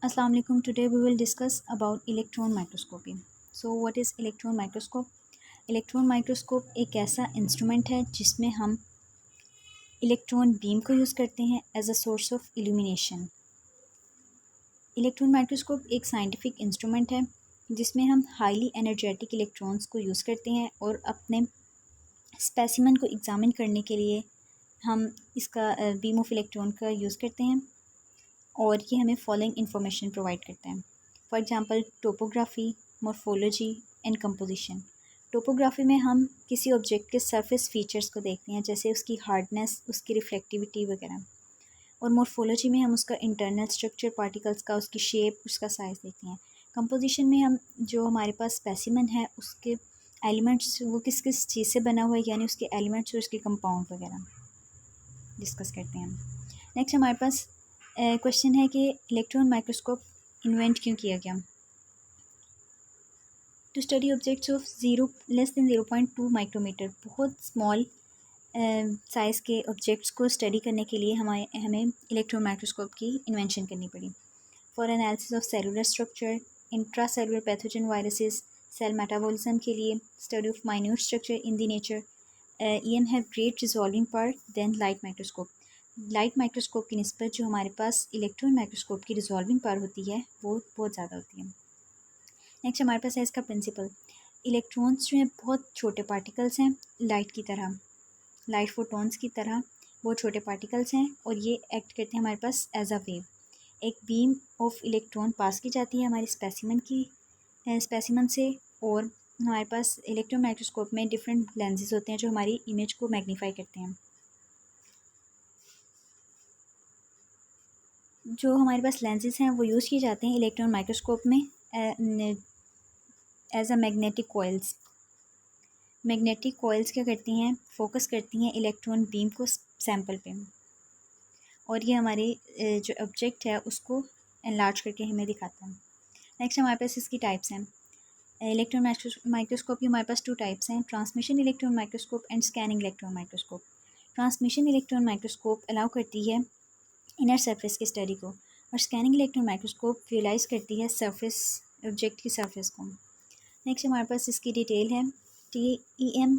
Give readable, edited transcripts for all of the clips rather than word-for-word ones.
Assalamu alaikum. Today we will discuss about electron microscopy. So what is electron microscope? Electron microscope एक ऐसा instrument है जिसमें हम electron beam को use करते हैं as a source of illumination. Electron microscope एक साइंटिफिक इंस्ट्रूमेंट है जिसमें हम हाईली एनर्जेटिक इलेक्ट्रॉन्स को यूज़ करते हैं और अपने स्पेसिमन को एग्ज़ामिन करने के लिए हम इसका बीम ऑफ इलेक्ट्रॉन का यूज़ करते हैं और ये हमें फॉलोइंग इंफॉर्मेशन प्रोवाइड करते हैं। For example topography, morphology and composition. Topography में हम किसी ऑब्जेक्ट के सरफेस फीचर्स को देखते हैं, जैसे उसकी हार्डनेस, उसकी रिफ्लेक्टिविटी वगैरह। और मॉर्फोलॉजी में हम उसका इंटरनल स्ट्रक्चर, पार्टिकल्स का, उसकी शेप, उसका साइज़ देखते हैं। कंपोजिशन में हम जो हमारे पास स्पेसिमन है उसके एलिमेंट्स वो किस किस चीज़ से बना हुआ है, यानी उसके एलिमेंट्स और उसके कंपाउंड वगैरह डिस्कस करते हैं। नेक्स्ट हमारे पास क्वेश्चन है कि इलेक्ट्रॉन माइक्रोस्कोप इन्वेंट क्यों किया गया। To study objects of zero micrometer, बहुत स्मॉल साइज़ के ऑब्जेक्ट्स को स्टडी करने के लिए हमें इलेक्ट्रॉन माइक्रोस्कोप की इन्वेंशन करनी पड़ी। For analysis of cellular structure, intra cellular pathogen viruses, cell metabolism के लिए, study of minute structure in the nature, EM have great resolving power than light microscope. Light microscope की निस्बत जो हमारे पास इलेक्ट्रॉन माइक्रोस्कोप की रिजॉल्विंग पावर होती है वो बहुत ज़्यादा होती है। नेक्स्ट हमारे पास है इसका प्रिंसिपल। इलेक्ट्रॉन्स जो हैं बहुत छोटे पार्टिकल्स हैं, लाइट की तरह, लाइट फोटॉन्स की तरह बहुत छोटे पार्टिकल्स हैं और ये एक्ट करते हैं हमारे पास एज अ वेव। एक बीम ऑफ इलेक्ट्रॉन पास की जाती है हमारे स्पेसिमन से, और हमारे पास इलेक्ट्रॉन माइक्रोस्कोप में डिफरेंट लेंसेज होते हैं जो हमारी इमेज को मैग्नीफाई करते हैं। जो हमारे पास लेंसेज हैं वो यूज़ किए जाते हैं इलेक्ट्रॉन माइक्रोस्कोप में as a magnetic coils. Magnetic coils क्या करती हैं, फोकस करती हैं इलेक्ट्रॉन बीम को सैंपल पे, और ये हमारे जो ऑब्जेक्ट है उसको एनलार्ज करके हमें दिखाता है। नेक्स्ट हमारे पास इसकी टाइप्स हैं। इलेक्ट्रॉन माइक्रोस्कोप की हमारे पास 2 टाइप्स हैं, transmission electron microscope and scanning electron microscope. Transmission electron microscope allow करती है इनर सरफेस की स्टडी को, और स्कैनिंग इलेक्ट्रॉन माइक्रोस्कोप विजुलाइज करती है सरफेस, ऑब्जेक्ट की सरफेस को। नेक्स्ट हमारे पास इसकी डिटेल है। TEM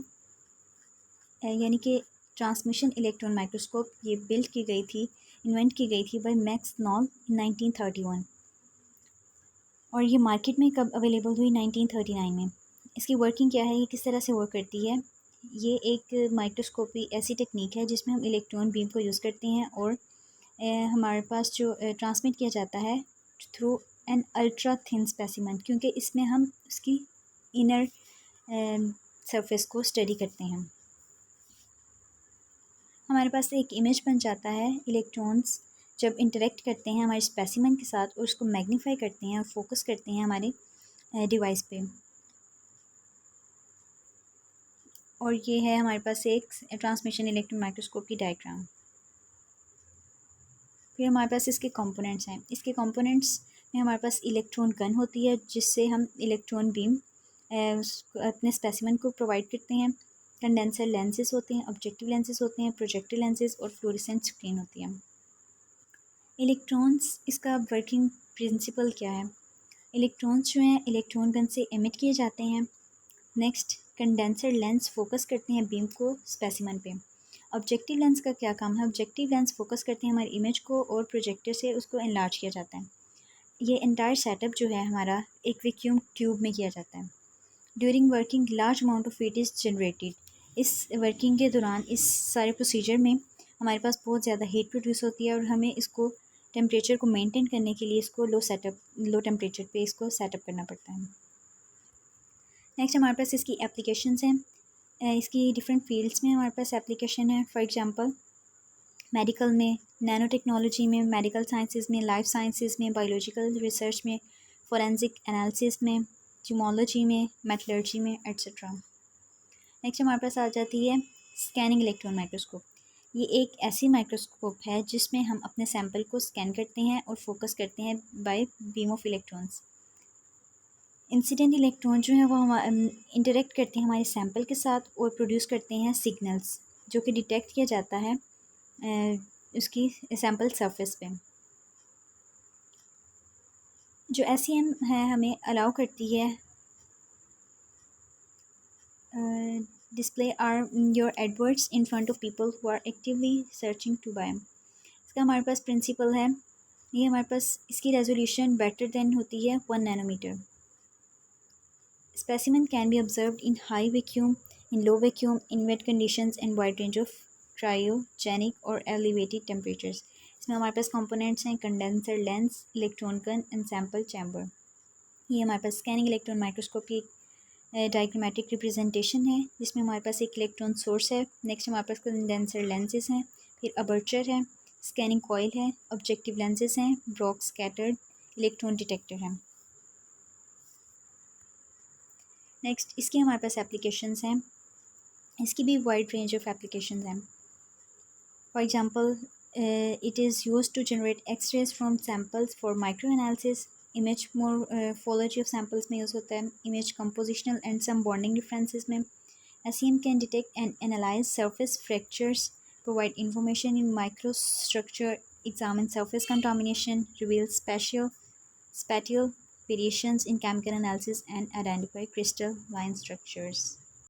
यानी कि ट्रांसमिशन इलेक्ट्रॉन माइक्रोस्कोप, ये बिल्ड की गई थी, इन्वेंट की गई थी बाय मैक्स नॉल इन 1931, और ये मार्केट में कब अवेलेबल हुई, 1939 में। इसकी वर्किंग क्या है, ये किस तरह से वर्क करती है। ये एक माइक्रोस्कोपी ऐसी टेक्निक है जिसमें हम इलेक्ट्रॉन बीम को यूज़ करते हैं और हमारे पास जो ट्रांसमिट किया जाता है through an ultra thin specimen, क्योंकि इसमें हम उसकी इनर सरफेस को स्टडी करते हैं। हमारे पास एक इमेज बन जाता है, इलेक्ट्रॉन्स जब इंटरेक्ट करते हैं हमारे स्पेसिमन के साथ और उसको मैग्नीफाई करते हैं और फोकस करते हैं हमारे डिवाइस पे, और ये है हमारे पास एक ट्रांसमिशन इलेक्ट्रॉन माइक्रोस्कोप की डायग्राम। फिर हमारे पास इसके कंपोनेंट्स हैं। इसके कंपोनेंट्स में हमारे पास इलेक्ट्रॉन गन होती है जिससे हम इलेक्ट्रॉन बीम अपने स्पेसिमन को प्रोवाइड करते हैं। कंडेंसर लेंसेज होते हैं, ऑब्जेक्टिव लेंसेज होते हैं, प्रोजेक्टर लेंसेज और फ्लोरेसेंट स्क्रीन होती है। इलेक्ट्रॉन्स, इसका वर्किंग प्रिंसिपल क्या है। इलेक्ट्रॉन्स जो हैं इलेक्ट्रॉन गन से एमिट किए जाते हैं। नेक्स्ट, कंडेंसर लेंस फोकस करते हैं बीम को स्पेसिमन पे। ऑब्जेक्टिव लेंस का क्या काम है, ऑब्जेक्टिव लेंस फोकस करते हैं हमारी इमेज को और प्रोजेक्टर से उसको एनलार्ज किया जाता है। ये एंटायर सेटअप जो है हमारा एक वैक्यूम ट्यूब में किया जाता है। During working large amount of heat is generated. इस वर्किंग के दौरान, इस सारे प्रोसीजर में हमारे पास बहुत ज़्यादा हीट प्रोड्यूस होती है और हमें इसको टेम्परेचर को मेंटेन करने के लिए इसको लो टेम्परेचर पे इसको सेटअप करना पड़ता है। नेक्स्ट हमारे पास इसकी एप्लीकेशंस हैं। इसकी डिफरेंट फील्ड्स में हमारे पास एप्लीकेशन है। फॉर एग्जांपल मेडिकल में, नैनो टेक्नोलॉजी में, मेडिकल साइंसेज में, लाइफ साइंसेज में, बायोलॉजिकल रिसर्च में, फोरेंसिक एनालिसिस में, जियोलॉजी में, मेटलर्जी में, एट्सेट्रा। नेक्स्ट हमारे पास आ जाती है स्कैनिंग इलेक्ट्रॉन माइक्रोस्कोप। ये एक ऐसी माइक्रोस्कोप है जिसमें हम अपने सैंपल को स्कैन करते हैं और फोकस करते हैं by beam of electrons. Incident electron जो है वो हम इंटरेक्ट करते हैं हमारे सैंपल के साथ और प्रोड्यूस करते हैं सिग्नल्स, जो कि डिटेक्ट किया जाता है उसकी सैंपल सरफेस पे। जो SEM है हमें अलाउ करती है display are your AdWords in front of people who are actively searching to buy. इसका हमारे पास प्रिंसिपल है, ये हमारे पास इसकी रेजोल्यूशन बेटर देन होती है 1 nanometre. Specimen can be observed in high vacuum, in low vacuum, in wet conditions and wide range of cryogenic or elevated temperatures. इसमें हमारे पास कंपोनेंट्स हैं condenser lens, electron gun and sample chamber. ये हमारे पास scanning electron microscope की diagrammatic representation है जिसमें हमारे पास एक इलेक्ट्रॉन सोर्स है। नेक्स्ट हमारे पास कंडेंसर लेंसेज हैं, फिर अपर्चर है, स्कैनिंग कॉइल है, ऑब्जेक्टिव लेंसेज हैं, ब्रॉक स्कैटर्ड इलेक्ट्रॉन डिटेक्टर है। नेक्स्ट इसके हमारे पास एप्लीकेशंस हैं, इसकी भी वाइड रेंज ऑफ एप्लीकेशंस हैं। For example it is used to generate x-rays from samples for microanalysis, image morphology of samples में यूज़ होता है, image compositional and some bonding differences में। SEM can detect and analyze surface fractures, provide information in microstructure, examine surface contamination, reveal spatial variations in chemical analysis and identify crystalline structures।